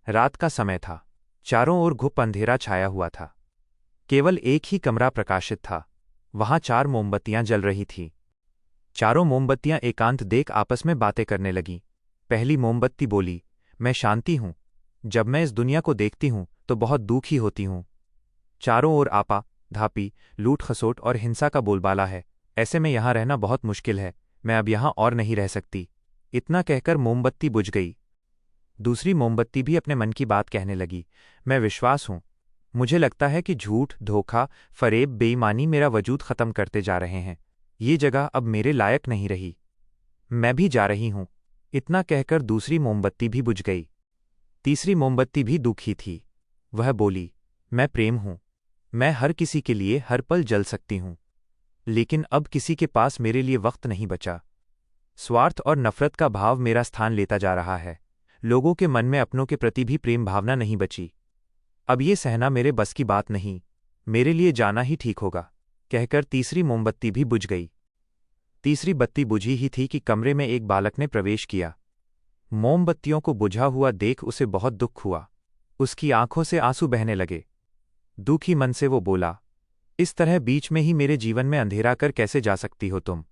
रात का समय था। चारों ओर घुप अंधेरा छाया हुआ था। केवल एक ही कमरा प्रकाशित था। वहां 4 मोमबत्तियां जल रही थीं। चारों मोमबत्तियां एकांत देख आपस में बातें करने लगीं। पहली मोमबत्ती बोली, मैं शांति हूं। जब मैं इस दुनिया को देखती हूं तो बहुत दुखी होती हूं। चारों ओर आपा धापी, लूट खसोट और हिंसा का बोलबाला है। ऐसे में यहां रहना बहुत मुश्किल है। मैं अब यहां और नहीं रह सकती। इतना कहकर मोमबत्ती बुझ गई। दूसरी मोमबत्ती भी अपने मन की बात कहने लगी, मैं विश्वास हूं। मुझे लगता है कि झूठ, धोखा, फरेब, बेईमानी मेरा वजूद खत्म करते जा रहे हैं। ये जगह अब मेरे लायक नहीं रही। मैं भी जा रही हूं। इतना कहकर दूसरी मोमबत्ती भी बुझ गई। तीसरी मोमबत्ती भी दुखी थी। वह बोली, मैं प्रेम हूं। मैं हर किसी के लिए हर पल जल सकती हूं। लेकिन अब किसी के पास मेरे लिए वक्त नहीं बचा। स्वार्थ और नफरत का भाव मेरा स्थान लेता जा रहा है। लोगों के मन में अपनों के प्रति भी प्रेम भावना नहीं बची। अब ये सहना मेरे बस की बात नहीं। मेरे लिए जाना ही ठीक होगा। कहकर तीसरी मोमबत्ती भी बुझ गई। तीसरी बत्ती बुझी ही थी कि कमरे में एक बालक ने प्रवेश किया। मोमबत्तियों को बुझा हुआ देख उसे बहुत दुख हुआ। उसकी आंखों से आंसू बहने लगे। दुखी मन से वो बोला, इस तरह बीच में ही मेरे जीवन में अंधेरा कर कैसे जा सकती हो तुम?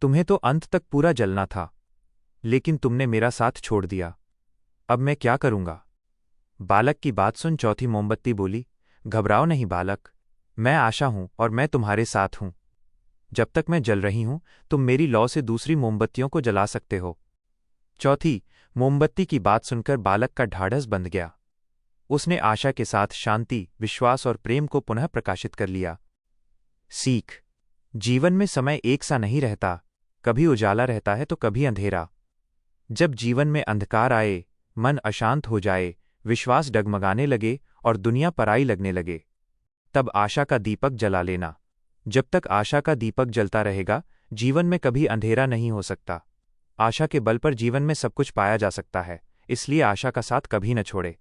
तुम्हें तो अंत तक पूरा जलना था, लेकिन तुमने मेरा साथ छोड़ दिया। अब मैं क्या करूंगा? बालक की बात सुन चौथी मोमबत्ती बोली, घबराओ नहीं बालक, मैं आशा हूं और मैं तुम्हारे साथ हूं। जब तक मैं जल रही हूं तुम मेरी लौ से दूसरी मोमबत्तियों को जला सकते हो। चौथी मोमबत्ती की बात सुनकर बालक का ढाढ़स बंध गया। उसने आशा के साथ शांति, विश्वास और प्रेम को पुनः प्रकाशित कर लिया। सीख, जीवन में समय एक सा नहीं रहता। कभी उजाला रहता है तो कभी अंधेरा। जब जीवन में अंधकार आए, मन अशांत हो जाए, विश्वास डगमगाने लगे और दुनिया पराई लगने लगे, तब आशा का दीपक जला लेना। जब तक आशा का दीपक जलता रहेगा, जीवन में कभी अंधेरा नहीं हो सकता। आशा के बल पर जीवन में सब कुछ पाया जा सकता है, इसलिए आशा का साथ कभी न छोड़े।